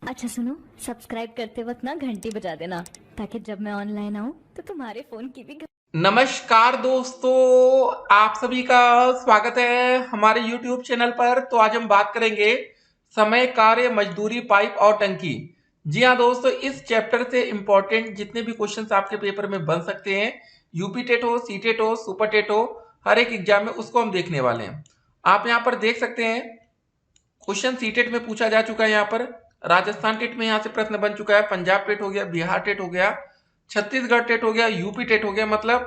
अच्छा सुनो, सब्सक्राइब करते वक्त ना घंटी बजा देना ताकि जब मैं ऑनलाइन आऊँ तो तुम्हारे फोन की भी नमस्कार दोस्तों, आप सभी का स्वागत है हमारे YouTube चैनल पर। तो आज हम बात करेंगे समय, कार्य, मजदूरी, पाइप और टंकी। जी हाँ दोस्तों, इस चैप्टर से इंपॉर्टेंट जितने भी क्वेश्चंस आपके पेपर में बन सकते हैं, यूपी टेट हो, सी टेट हो, सुपर टेट हो, हर एक एग्जाम में उसको हम देखने वाले हैं। आप यहाँ पर देख सकते हैं क्वेश्चन सी टेट में पूछा जा चुका है। यहाँ पर राजस्थान टेट में यहाँ से प्रश्न बन चुका है, पंजाब टेट हो गया, बिहार टेट हो गया, छत्तीसगढ़ टेट हो गया, यूपी टेट हो गया। मतलब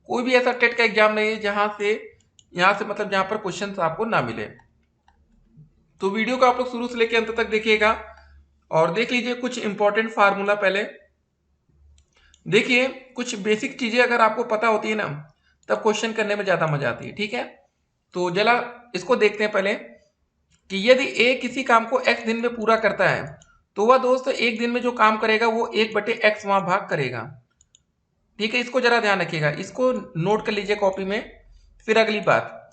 कोई भी ऐसा टेट का एग्जाम नहीं है जहां से यहाँ से मतलब जहां पर क्वेश्चन आपको ना मिले। तो वीडियो को आप लोग शुरू से लेकर अंत तक देखिएगा और देख लीजिए कुछ इंपॉर्टेंट फार्मूला। पहले देखिए, कुछ बेसिक चीजें अगर आपको पता होती है ना, तब क्वेश्चन करने में ज्यादा मजा आती है। ठीक है, तो जरा इसको देखते हैं पहले कि यदि ए किसी काम को x दिन में पूरा करता है तो वह दोस्त एक दिन में जो काम करेगा वो 1/x वहां भाग करेगा। ठीक है, इसको जरा ध्यान रखिएगा, इसको नोट कर लीजिए कॉपी में। फिर अगली बात,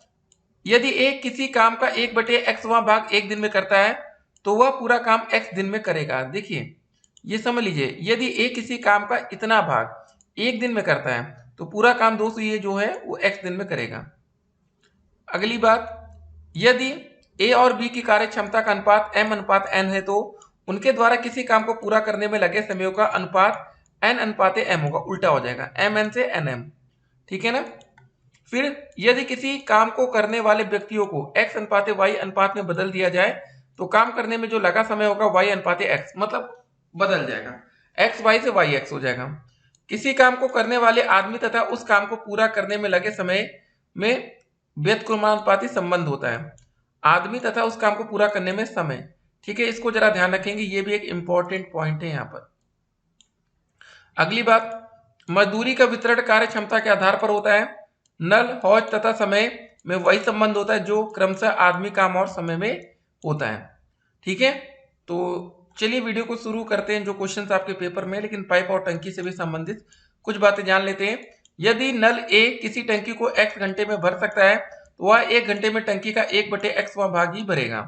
यदि ए किसी काम का 1/x भाग एक दिन में करता है तो वह पूरा काम x दिन में करेगा। देखिए ये समझ लीजिए, यदि ए किसी काम का इतना भाग एक दिन में करता है तो पूरा काम दोस्तों ये जो है वो x दिन में करेगा। अगली बात, यदि ए और बी की कार्य क्षमता का अनुपात m/n है तो उनके द्वारा किसी काम को पूरा करने में लगे समय का अनुपात n/m होगा, उल्टा हो जाएगा, mn से nm। ठीक है ना। फिर यदि किसी काम को करने वाले व्यक्तियों को x/y अनुपात में बदल दिया जाए तो काम करने में जो लगा समय होगा y/x, मतलब बदल जाएगा, xy से yx हो जाएगा। किसी काम को करने वाले आदमी तथा उस काम को पूरा करने में लगे समय में व्युत्क्रमानुपाती संबंध होता है, आदमी तथा उस काम को पूरा करने में समय। ठीक है, इसको जरा ध्यान रखेंगे, ये भी एक इंपॉर्टेंट पॉइंट है यहाँ पर। अगली बात, मजदूरी का वितरण कार्य क्षमता के आधार पर होता है, नल, हौज तथा समय में वही संबंध होता है जो क्रमशः आदमी, काम और समय में होता है। ठीक है, तो चलिए वीडियो को शुरू करते हैं। जो क्वेश्चंस आपके पेपर में, लेकिन पाइप और टंकी से भी संबंधित कुछ बातें जान लेते हैं। यदि नल ए किसी टंकी को x घंटे में भर सकता है तो वह 1 घंटे में टंकी का 1/x भाग ही भरेगा।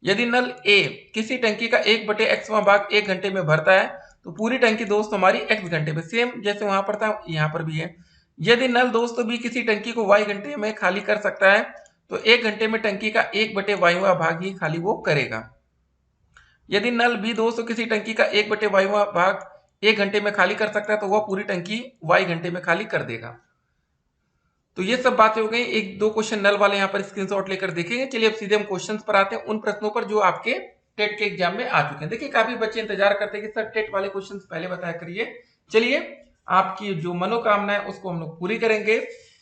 यदि नल ए किसी टंकी का 1/x भाग 1 घंटे में भरता है तो पूरी टंकी दोस्त हमारी x घंटे में, सेम जैसे वहां पर था यहाँ पर भी है। यदि नल दोस्तों भी किसी टंकी को y घंटे में खाली कर सकता है तो 1 घंटे में टंकी का 1/y भाग ही खाली वो करेगा। यदि नल बी दोस्तों किसी टंकी का 1/y भाग 1 घंटे में खाली कर सकता है तो वह पूरी टंकी y घंटे में खाली कर देगा। तो ये सब बातें हो गई, एक दो क्वेश्चन नल वाले यहाँ पर स्क्रीनशॉट लेकर देखेंगे। चलिए अब सीधे हम क्वेश्चंस पर आते हैं, उन प्रश्नों पर जो आपके टेट के एग्जाम में आ चुके हैं। देखिए काफी बच्चे इंतजार करते हैं कि सर टेट वाले क्वेश्चंस पहले बताया करिए। चलिए आपकी जो मनोकामना है उसको हम लोग पूरी करेंगे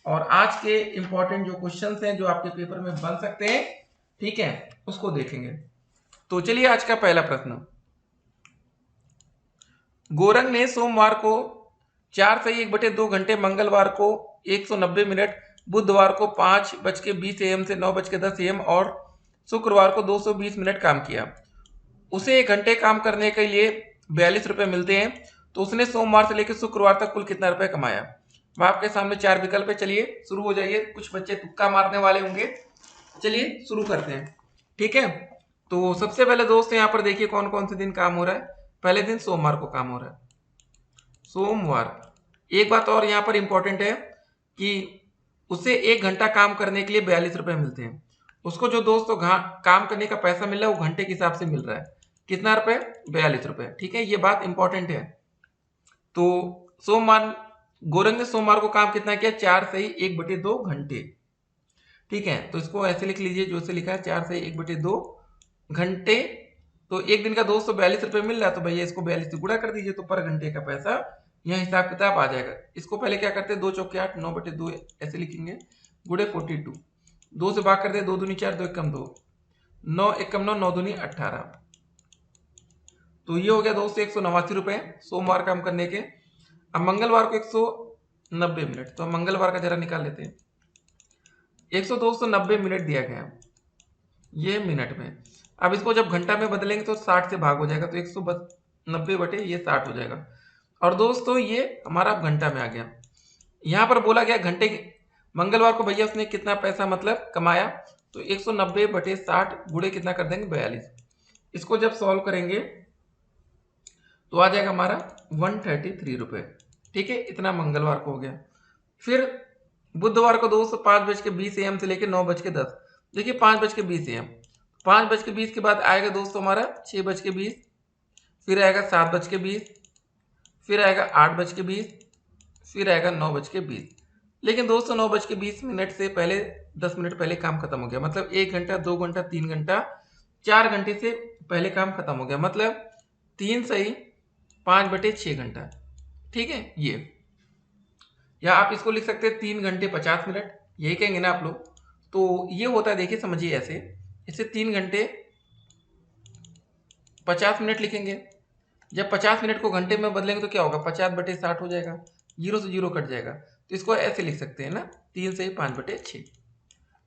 और आज के इंपॉर्टेंट जो क्वेश्चंस हैं जो आपके पेपर में बन सकते हैं, ठीक है, उसको देखेंगे। तो चलिए आज का पहला प्रश्न, गोरंग ने सोमवार को 4 से 1/2 घंटे, मंगलवार को 190 मिनट, बुधवार को 5:20 AM से 9:10 AM और शुक्रवार को 220 मिनट काम किया। उसे 1 घंटे काम करने के लिए 42 रुपए मिलते हैं, तो उसने सोमवार से लेकर शुक्रवार तक कुल कितना रुपए कमाया। वह आपके सामने 4 विकल्प है। चलिए शुरू हो जाइए, कुछ बच्चे तुक्का मारने वाले होंगे। चलिए शुरू करते हैं। ठीक है, तो सबसे पहले दोस्त यहाँ पर देखिए कौन कौन से दिन काम हो रहा है। पहले दिन सोमवार को काम हो रहा है, सोमवार। एक बात और यहाँ पर इंपॉर्टेंट है कि उसे 1 घंटा काम करने के लिए 42 रुपए मिलते हैं। उसको जो दोस्तों काम करने का पैसा मिल रहा है वो घंटे के हिसाब से मिल रहा है, कितना रुपए, 42 रुपए। ठीक है, ये बात इंपॉर्टेंट है। तो सोमवार, गोरंग ने सोमवार को काम कितना किया, 4 से 1/2 घंटे। ठीक है, तो इसको ऐसे लिख लीजिए, जो से लिखा है 4 से 1/2 घंटे। तो एक दिन का 242 रुपये मिल रहा है, तो भैया इसको 42 से गुणा कर दीजिए, तो पर घंटे का पैसा यहाँ हिसाब किताब आ जाएगा। इसको पहले क्या करते हैं, 2 चौके 8, 9/2 ऐसे लिखेंगे, गुड़े 42, 2 से भाग करते हैं, 2 दूनी 4, 2 एकम 2, 9 एकम 9, 9 दूनी 18। तो ये हो गया दोस्तों 189 रुपए सोमवार काम करने के। अब मंगलवार को 190 मिनट, तो मंगलवार का जरा निकाल लेते हैं। 290 मिनट दिया गया ये मिनट में। अब इसको जब घंटा में बदलेंगे तो 60 से भाग हो जाएगा, तो 190/60 हो जाएगा। और दोस्तों ये हमारा घंटा में आ गया। यहाँ पर बोला गया घंटे, मंगलवार को भैया उसने कितना पैसा मतलब कमाया, तो 190/60 गुणे कितना कर देंगे, 42। इसको जब सॉल्व करेंगे तो आ जाएगा हमारा 133 रुपये। ठीक है, इतना मंगलवार को हो गया। फिर बुधवार को दोस्तों 5:20 AM से लेकर 9:10। देखिए 5:20 AM, 5:20 के बाद आएगा दोस्तों हमारा 6:20, फिर आएगा 7:20, फिर आएगा 8:20, फिर आएगा 9:20। लेकिन दोस्तों 9:20 से पहले 10 मिनट पहले काम खत्म हो गया। मतलब 1 घंटा, 2 घंटा, 3 घंटा, 4 घंटे से पहले काम खत्म हो गया। मतलब 3 सही 5/6 घंटा। ठीक है, ये या आप इसको लिख सकते हैं 3 घंटे 50 मिनट, यही कहेंगे ना आप लोग। तो ये होता है, देखिए समझिए ऐसे, इसे 3 घंटे 50 मिनट लिखेंगे। जब 50 मिनट को घंटे में बदलेंगे तो क्या होगा, 50/60 हो जाएगा, 0 से 0 कट जाएगा। तो इसको ऐसे लिख सकते हैं ना, 3 से 5/6।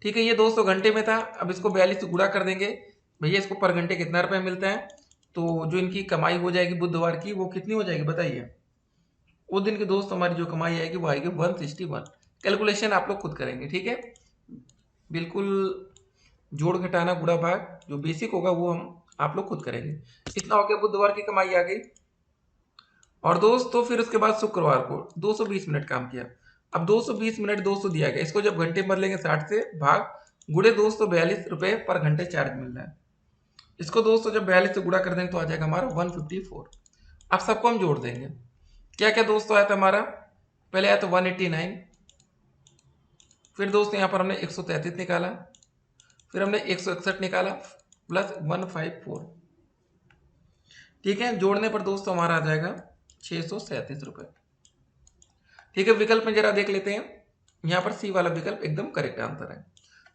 ठीक है, ये दोस्तों घंटे में था। अब इसको 42 से गुणा कर देंगे। भैया इसको पर घंटे कितना रुपया मिलता है, तो जो इनकी कमाई हो जाएगी बुधवार की, वो कितनी हो जाएगी बताइए। उस दिन की दोस्त हमारी जो कमाई आएगी वो आएगी 161। कैलकुलेशन आप लोग खुद करेंगे। ठीक है, बिल्कुल जोड़ घटाना गुणा भाग जो बेसिक होगा वो हम आप लोग खुद करेंगे। इतना हो गया, बुधवार की कमाई आ गई। और दोस्तों फिर उसके बाद शुक्रवार को 220 मिनट काम किया। अब 220 मिनट 200 दिया गया, इसको जब घंटे में बदलेंगे 60 से भाग गुणे 242 रुपये पर घंटे चार्ज मिल रहा है। इसको दोस्तों जब 42 से गुणा कर देंगे तो आ जाएगा हमारा 154। अब सबको हम जोड़ देंगे। क्या क्या दोस्तों आया था हमारा, पहले आया था 189, फिर दोस्तों यहाँ पर हमने 133 निकाला, फिर हमने 161 निकाला प्लस 154। ठीक है, जोड़ने पर दोस्तों हमारा आ जाएगा 637 रुपये। ठीक है, विकल्प में जरा देख लेते हैं। यहाँ पर सी वाला विकल्प एकदम करेक्ट आंसर है।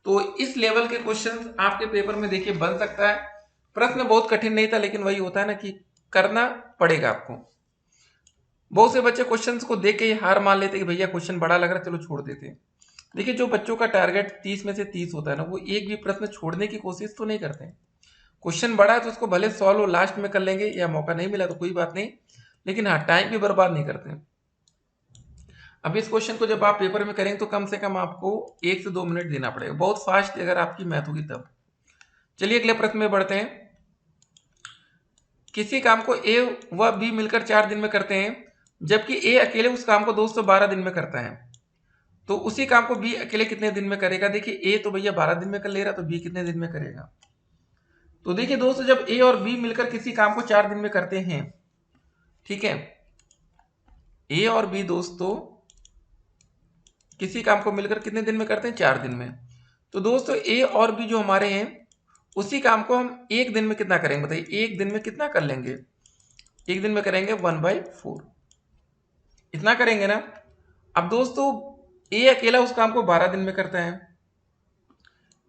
तो इस लेवल के क्वेश्चन आपके पेपर में देखिए बन सकता है। प्रश्न बहुत कठिन नहीं था, लेकिन वही होता है ना कि करना पड़ेगा आपको। बहुत से बच्चे क्वेश्चंस को देख के ही हार मान लेते कि भैया क्वेश्चन बड़ा लग रहा है, चलो छोड़ देते हैं। देखिए जो बच्चों का टारगेट 30 में से 30 होता है ना, वो एक भी प्रश्न छोड़ने की कोशिश तो नहीं करते हैं। क्वेश्चन बड़ा है तो उसको भले सॉल्व लास्ट में कर लेंगे, या मौका नहीं मिला तो कोई बात नहीं, लेकिन हाँ टाइम भी बर्बाद नहीं करते हैं। अब इस क्वेश्चन को जब आप पेपर में करेंगे तो कम से कम आपको 1 से 2 मिनट देना पड़ेगा, बहुत फास्ट अगर आपकी मैथ होगी तब। चलिए अगले प्रश्न में बढ़ते हैं। किसी काम को ए व बी मिलकर 4 दिन में करते हैं, जबकि ए अकेले उस काम को 212 दिन में करता है, तो उसी काम को बी अकेले कितने दिन में करेगा। देखिए ए तो भैया 12 दिन में कर ले रहा, तो बी कितने दिन में करेगा। तो देखिए दोस्तों जब ए और बी मिलकर किसी काम को 4 दिन में करते हैं, ठीक है, ए और बी दोस्तों किसी काम को मिलकर कितने दिन में करते हैं, 4 दिन में। तो दोस्तों ए और बी जो हमारे हैं उसी काम को हम एक दिन में कितना करेंगे बताइए, एक दिन में कितना कर लेंगे, एक दिन में करेंगे 1/4, इतना करेंगे ना। अब दोस्तों ए अकेला उस काम को 12 दिन में करता है,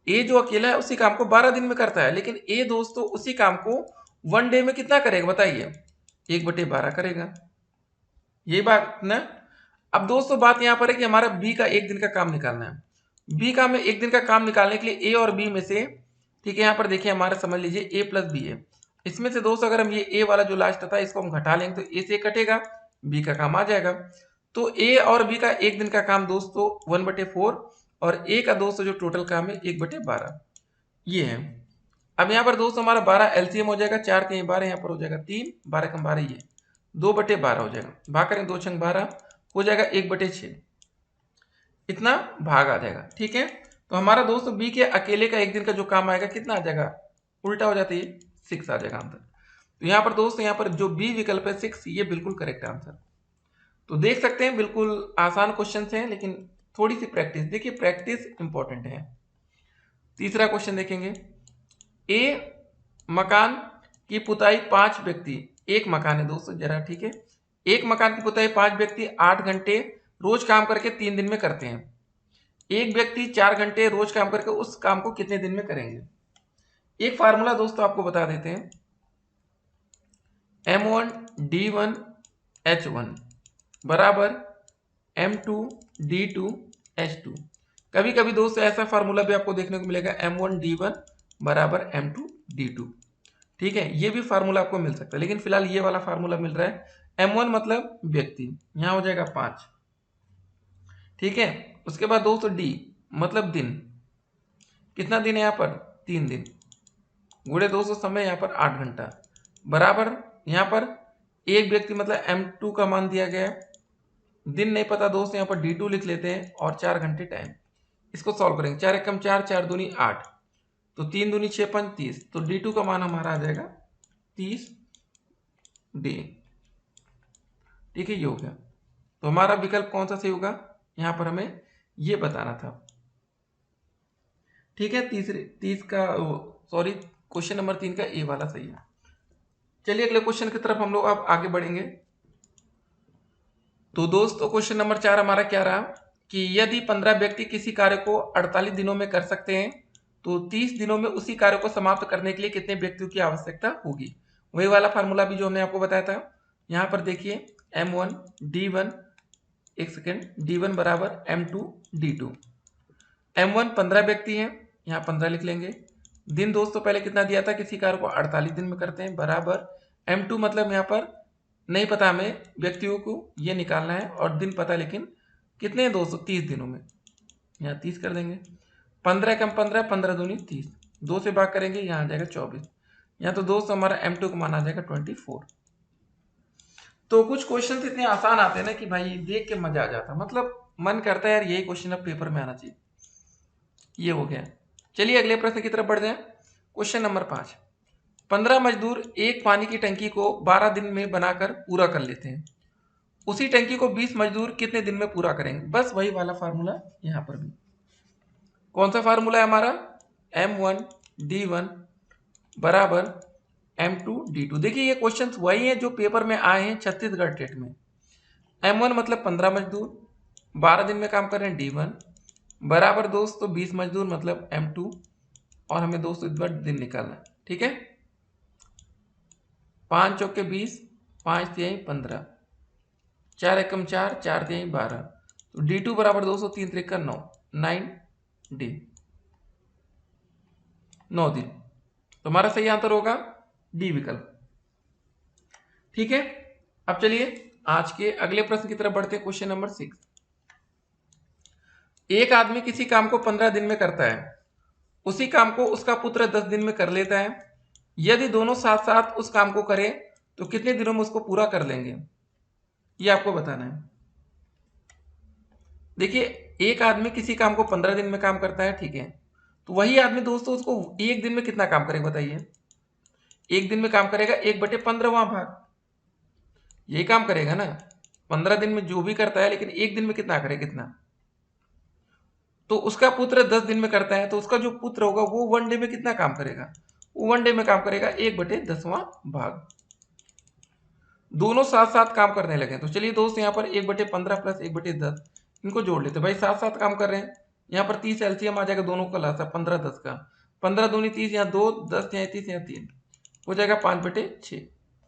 ए जो अकेला है उसी काम को 12 दिन में करता है, लेकिन ए दोस्तों उसी काम को 1 डे में कितना करेगा बताइए, 1/12 करेगा। यही बात ना। अब दोस्तों बात यहां पर है कि हमारा बी का एक दिन का काम निकालना है। बी का हमें एक दिन का काम निकालने के लिए ए और बी में से, ठीक है, यहाँ पर देखिए हमारा समझ लीजिए ए प्लस बी है। इसमें से दोस्तों अगर हम ये ए वाला जो लास्ट था इसको हम घटा लेंगे तो ए से कटेगा, बी का काम आ जाएगा। तो ए और बी का एक दिन का काम दोस्तों 1/4 और ए का दोस्तों जो टोटल काम है 1/12 ये है। अब यहाँ पर दोस्तों हमारा 12 एलसीएम हो जाएगा, 4 के 12 यहाँ पर हो जाएगा 3, 12 कम 12 ये 2/12 हो जाएगा, भाग करेंगे 2 छंग 12 हो जाएगा 1/6, इतना भाग आ जाएगा। ठीक है, तो हमारा दोस्तों बी के अकेले का एक दिन का जो काम आएगा कितना आ जाएगा, उल्टा हो जाता है 6 आ जाएगा आंसर। तो यहाँ पर दोस्तों यहाँ पर जो बी विकल्प है 6, ये बिल्कुल करेक्ट आंसर। तो देख सकते हैं बिल्कुल आसान क्वेश्चन हैं, लेकिन थोड़ी सी प्रैक्टिस, देखिए प्रैक्टिस इंपॉर्टेंट है। तीसरा क्वेश्चन देखेंगे, ए मकान की पुताई 5 व्यक्ति, एक मकान है दोस्तों जरा, ठीक है, एक मकान की पुताई 5 व्यक्ति 8 घंटे रोज काम करके 3 दिन में करते हैं। एक व्यक्ति 4 घंटे रोज काम करके उस काम को कितने दिन में करेंगे। एक फार्मूला दोस्तों आपको बता देते हैं, M1 D1 H1 बराबर M2 D2 H2। कभी कभी दोस्तों ऐसा फार्मूला भी आपको देखने को मिलेगा, M1 D1 बराबर M2 D2। ठीक है, ये भी फार्मूला आपको मिल सकता है, लेकिन फिलहाल ये वाला फार्मूला मिल रहा है। M1 मतलब व्यक्ति, यहां हो जाएगा 5, ठीक है। उसके बाद दोस्तों D मतलब दिन, कितना दिन है यहाँ पर 3 दिन, गुणे दोस्तों समय यहाँ पर 8 घंटा, बराबर यहाँ पर एक व्यक्ति मतलब M2 का मान दिया गया है। दिन नहीं पता दोस्त, यहाँ पर D2 लिख लेते हैं और 4 घंटे टाइम। इसको सॉल्व करेंगे, 4 एकम 4, 4 दूनी 8, तो 3 दूनी 6, 5 30, तो D2 का मान हमारा आ जाएगा 30 डे। ठीक है, ये हो गया। तो हमारा विकल्प कौन सा सही होगा, यहाँ पर हमें ये बताना था। ठीक है, क्वेश्चन नंबर 3 का ए वाला सही है। चलिए अगले क्वेश्चन की तरफ हम लोग अब आगे बढ़ेंगे। तो दोस्तों क्वेश्चन नंबर 4 हमारा क्या रहा कि यदि 15 व्यक्ति किसी कार्य को 48 दिनों में कर सकते हैं तो 30 दिनों में उसी कार्य को समाप्त करने के लिए कितने व्यक्तियों की आवश्यकता होगी। वही वाला फार्मूला भी जो हमने आपको बताया था। यहाँ पर देखिए M1 D1, एक सेकेंड, D1 बराबर M2 D2। M1 15 व्यक्ति हैं, यहाँ 15 लिख लेंगे। दिन दोस्तों पहले कितना दिया था, किसी कार्य को 48 दिन में करते हैं, बराबर M2 मतलब यहाँ पर नहीं पता हमें, व्यक्तियों को ये निकालना है और दिन पता, लेकिन कितने हैं दोस्तों, 30 दिनों में। यहाँ 30 कर देंगे, 15 कम 15, 15 दूनी 30, 2 से भाग करेंगे, यहाँ आ जाएगा 24। यहाँ तो दोस्तों हमारा M2 का मान आ जाएगा 24। तो कुछ क्वेश्चन इतने आसान आते हैं ना कि भाई देख के मजा आ जाता है, मतलब मन करता है यार यही क्वेश्चन अब पेपर में आना चाहिए। ये हो गया। चलिए अगले प्रश्न की तरफ बढ़ जाएं। क्वेश्चन नंबर 5, 15 मजदूर एक पानी की टंकी को 12 दिन में बनाकर पूरा कर लेते हैं। उसी टंकी को 20 मजदूर कितने दिन में पूरा करेंगे। बस वही वाला फार्मूला यहां पर भी। कौन सा फार्मूला है हमारा, M1 D1 बराबर M2 D2। देखिए ये क्वेश्चंस वही हैं जो पेपर में आए हैं छत्तीसगढ़ टेट में। M1 मतलब 15 मजदूर 12 दिन में काम कर रहे हैं, D1 बराबर दोस्तों 20 मजदूर मतलब M2, और हमें दोस्तों इस बार दिन निकालना है। ठीक है, 5 चौके 20, 5 तिहाई 15, 4 एकम 4, 4 तिहाई 12, तो D2 बराबर दोस्तों 3 त्रिका 9, 9 डे, 9 दिन। तो हमारा सही आंसर होगा डी विकल्प। ठीक है, अब चलिए आज के अगले प्रश्न की तरफ बढ़ते हैं। क्वेश्चन नंबर 6, एक आदमी किसी काम को 15 दिन में करता है, उसी काम को उसका पुत्र 10 दिन में कर लेता है। यदि दोनों साथ साथ उस काम को करें तो कितने दिनों में उसको पूरा कर लेंगे, ये आपको बताना है। देखिए एक आदमी किसी काम को 15 दिन में काम करता है, ठीक है, तो वही आदमी दोस्तों उसको एक दिन में कितना काम करेगा बताइए। एक दिन में काम करेगा 1/15वां भाग, यही काम करेगा ना। 15 दिन में जो भी करता है, लेकिन एक दिन में कितना करे, कितना। तो उसका पुत्र 10 दिन में करता है, तो उसका जो पुत्र होगा वो 1 डे में कितना काम करेगा, वो 1 डे में काम करेगा 1/10वां भाग। दोनों साथ साथ काम करने लगे, तो चलिए दोस्त यहाँ पर 1/15 प्लस 1/10 इनको जोड़ लेते, भाई साथ साथ काम कर रहे हैं। यहाँ पर 30 एलसीएम आ जाएगा दोनों का लासा, 15 10 का, 15 दूनी 30, यहाँ 2 10 यहाँ 30 यहाँ 3 हो जाएगा 5/6,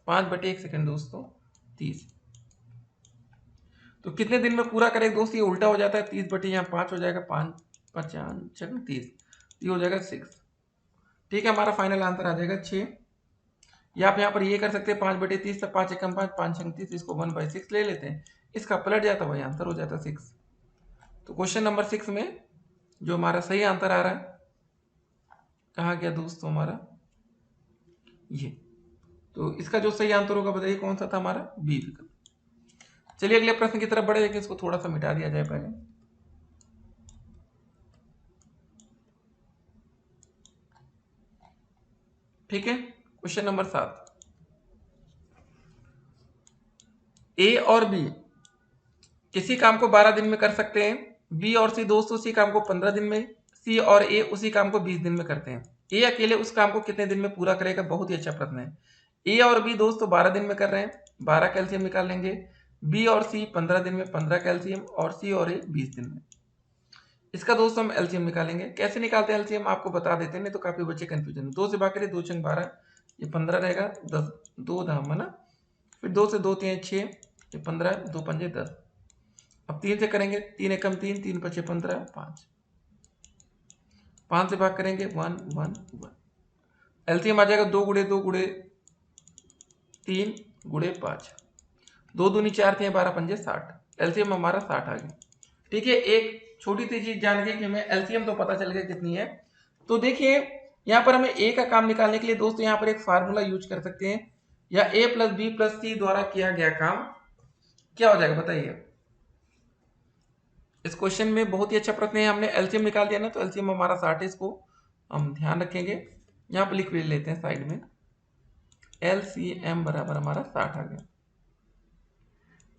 5/1 सेकंड दोस्तों 30। तो कितने दिन में पूरा करेगा दोस्त, ये उल्टा हो जाता है, 30 यहाँ 5 हो जाएगा, 5 5 30, ये हो जाएगा 6। ठीक है, हमारा फाइनल आंसर आ जाएगा 6। या आप यहाँ पर ये कर सकते हैं 5/30, 5 एकम 5, 5 छंग 30, इसको 1/6 ले लेते हैं, इसका पलट जाता है, वही आंसर हो जाता है 6। तो क्वेश्चन नंबर 6 में जो हमारा सही आंसर आ रहा है, कहाँ गया दोस्तों हमारा ये, तो इसका जो सही आंसर होगा बताइए कौन सा था हमारा, बी विकल्प। चलिए अगले प्रश्न की तरफ बढ़े, लेकिन इसको थोड़ा सा मिटा दिया जाए पहले। ठीक है, क्वेश्चन नंबर 7, ए और बी किसी काम को 12 दिन में कर सकते हैं, बी और सी दोस्तों उसी काम को 15 दिन में, सी और ए उसी काम को 20 दिन में करते हैं। ए अकेले उस काम को कितने दिन में पूरा करेगा, बहुत ही अच्छा प्रश्न है। ए और बी दोस्तों 12 दिन में कर रहे हैं, 12 कैल्सियम निकाल लेंगे। बी और सी 15 दिन में 15 कैल्सियम, और सी और ए 20 दिन में। इसका दोस्तों हम एलसीएम निकालेंगे। कैसे निकालते हैं एलसीएम आपको बता देते हैं, नहीं तो काफी बच्चे कंफ्यूजन। 2 से भाग करें, 2 छंग 12, ये 15 रहेगा, 10 2 धाम है ना, फिर 2 से 2 3 6, ये 15, 2 पंजे 10। अब 3 से करेंगे, 3 एकम 3, 3 5 15, 5, 5 से भाग करेंगे 1 1 1। एलसीएम आ जाएगा 2 गुड़े 2 गुड़े 3 गुड़े 5, 2 दूनी 4 थे 12 पंजे 60। एलसीएम हमारा 60 आ गया। ठीक है, एक छोटी सी चीज जान गई कि हमें एलसीएम तो पता चल गया कितनी है। तो देखिए यहाँ पर हमें ए का काम निकालने के लिए दोस्तों यहाँ पर एक फार्मूला यूज कर सकते हैं। या a प्लस बी प्लस सी द्वारा किया गया काम क्या हो जाएगा बताइए। इस क्वेश्चन में बहुत ही अच्छा प्रश्न है, हमने एलसीएम निकाल दिया ना, तो एलसीएम हमारा 60 है, इसको हम ध्यान रखेंगे। यहाँ पर लिख भी लेते हैं साइड में, एलसीएम बराबर हमारा 60 आ गया।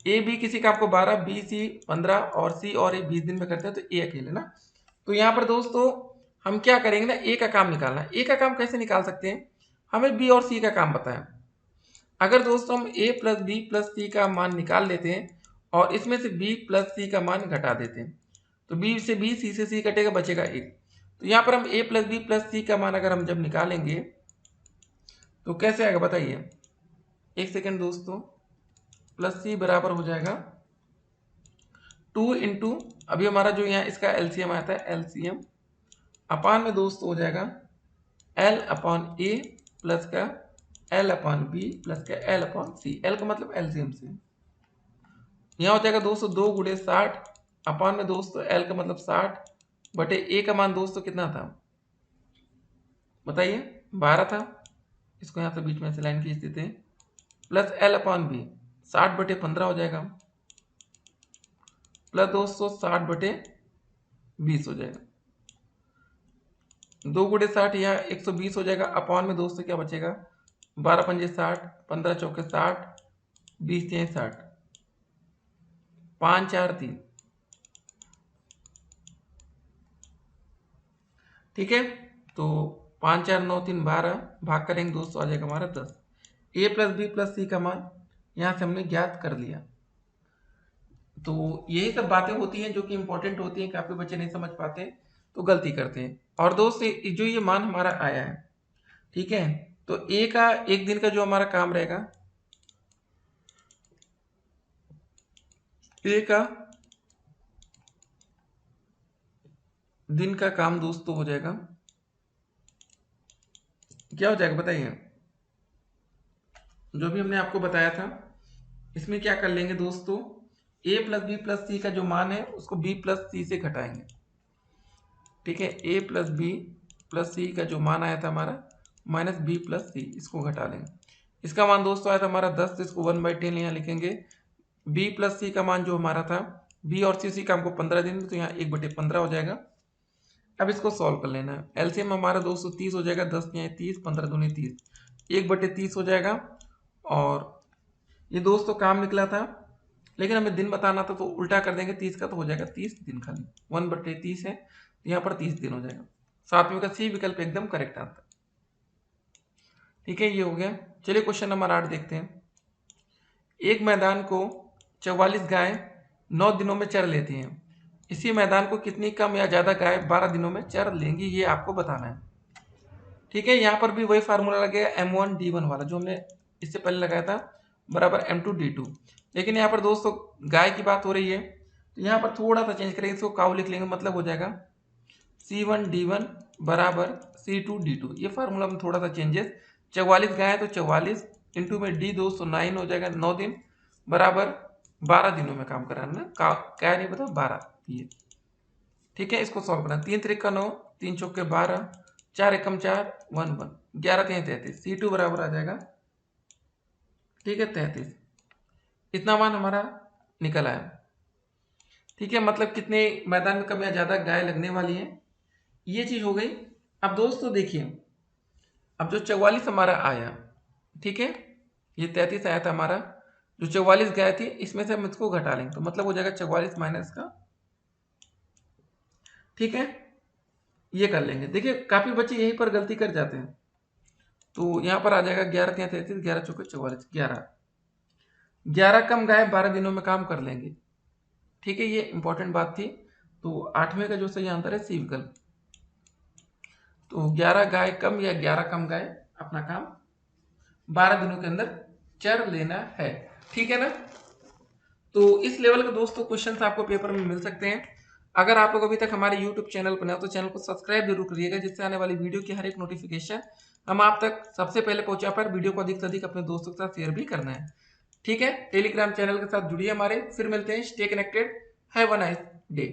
ए बी किसी काम को 12, बी सी 15 और सी और ए 20 दिन में करते हैं, तो ए अकेले ना। तो यहाँ पर दोस्तों हम क्या करेंगे ना, ए का काम निकालना है। ए का काम कैसे निकाल सकते हैं, हमें बी और सी का काम पता है। अगर दोस्तों हम a प्लस बी प्लस सी का मान निकाल लेते हैं और इसमें से b प्लस सी का मान घटा देते हैं, तो b से b, c से c कटेगा, बचेगा 1। तो यहाँ पर हम a प्लस बी प्लस सी का मान अगर हम जब निकालेंगे तो कैसे आएगा बताइए। एक सेकेंड दोस्तों, प्लस सी बराबर हो जाएगा 2 इंटू, अभी हमारा जो यहाँ इसका एलसीएम आता है, एलसीएम अपान में दोस्तों हो जाएगा l अपॉन ए प्लस का l अपॉन बी प्लस का l अपॉन सी। l का मतलब एलसीएम से, यहाँ हो जाएगा दोस्तों 2 गुणे 60 अपान में दोस्तों l का मतलब 60 बटे a का मान दोस्तों कितना था बताइए, 12 था। इसको यहाँ से बीच में से लाइन खींच देते हैं, प्लस l अपॉन बी 60 बटे 15 हो जाएगा, प्लस दोस्तों 60 बटे 20 हो जाएगा। 2 गुणे 60 यहाँ 120 हो जाएगा, अपॉन में दोस्तों क्या बचेगा, 12 पंजे 60, 15 चौके 60, 20 तिहाई 60, 5 4 3, ठीक है। तो 5 4 9 3 12 भाग करेंगे दोस्तों, आ जाएगा हमारा 10। ए प्लस बी प्लस सी का मान यहाँ से हमने ज्ञात कर लिया। तो यही सब बातें होती हैं जो कि इंपॉर्टेंट होती हैं, काफी बच्चे नहीं समझ पाते तो गलती करते हैं। और दोस्त जो ये मान हमारा आया है, ठीक है, तो ए का एक दिन का जो हमारा काम रहेगा, ए का दिन का काम दोस्तों हो जाएगा, क्या हो जाएगा बताइए। जो भी हमने आपको बताया था इसमें क्या कर लेंगे दोस्तों, a प्लस बी प्लस सी का जो मान है उसको b प्लस सी से घटाएंगे, ठीक है। a प्लस बी प्लस सी का जो मान आया था हमारा माइनस बी प्लस सी, इसको घटा लेंगे। इसका मान दोस्तों आया था हमारा 10, तो इसको 1/10 यहाँ लिखेंगे। b प्लस सी का मान जो हमारा था, b और c का हमको 15 दिन में, तो यहाँ 1/15 हो जाएगा। अब इसको सॉल्व कर लेना है। एलसीएम हमारा दोस्तों 30 हो जाएगा, 10 यहाँ 30, 15 दूनी 30, 1/30 हो जाएगा। और ये दोस्तों काम निकला था, लेकिन हमें दिन बताना था तो उल्टा कर देंगे, 30 का तो हो जाएगा 30 दिन खाली, 1/30 है, तो यहाँ पर 30 दिन हो जाएगा। सातवें का सी विकल्प एकदम करेक्ट आता है, ठीक है। ये हो गया। चलिए क्वेश्चन नंबर 8 देखते हैं। एक मैदान को 44 गाय 9 दिनों में चर लेती हैं, इसी मैदान को कितनी कम या ज्यादा गाय 12 दिनों में चर लेंगी, ये आपको बताना है, ठीक है। यहाँ पर भी वही फार्मूला लगेगा M1D1 वाला जो हमने इससे पहले लगाया था, बराबर M2D2। लेकिन यहाँ पर दोस्तों गाय की बात हो रही है, तो यहाँ पर थोड़ा सा चेंज करेंगे, इसको काउ लिख लेंगे, मतलब हो जाएगा C1D1 बराबर C2D2। ये फार्मूला में थोड़ा सा चेंजेस, 44 गाय तो 44 इंटू में D दोस्तों 9 हो जाएगा, 9 दिन बराबर 12 दिनों में काम कराना ना, क्या नहीं पता 12, ये ठीक है। इसको सॉल्व करना, 3 त्रिक का 9, 3 चौके 12, 4 एकम 4, 1 1, 11 3 33, C2 बराबर आ जाएगा, ठीक है 33। इतना मान हमारा निकल आया, ठीक है। मतलब कितने मैदान में कम या ज्यादा गाय लगने वाली है, ये चीज हो गई। अब दोस्तों देखिए, अब जो 44 हमारा आया, ठीक है, ये 33 आया था हमारा, जो 44 गाय थी इसमें से हम इसको घटा लेंगे, तो मतलब हो जाएगा 44 माइनस का, ठीक है। ये कर लेंगे। देखिए काफी बच्चे यहीं पर गलती कर जाते हैं, तो यहाँ पर आ जाएगा 11 3 33, 11 चौके 44, 11 कम गाय 12 दिनों में काम कर लेंगे, ठीक है। ये इंपॉर्टेंट बात थी। तो 8वें का जो सही आंसर है सी विकल्प। तो 11 गाय कम या 11 कम गाय अपना काम 12 दिनों के अंदर चर लेना है, ठीक है ना। तो इस लेवल के दोस्तों क्वेश्चन आपको पेपर में मिल सकते हैं। अगर आप लोग अभी तक हमारे YouTube चैनल पर नए हो तो चैनल को सब्सक्राइब जरूर करिएगा, जिससे आने वाली वीडियो की हर एक नोटिफिकेशन हम आप तक सबसे पहले पहुंचा पाए। वीडियो को अधिक से अधिक अपने दोस्तों के साथ शेयर भी करना है, ठीक है। टेलीग्राम चैनल के साथ जुड़िए हमारे, फिर मिलते हैं। Stay connected, have a nice day.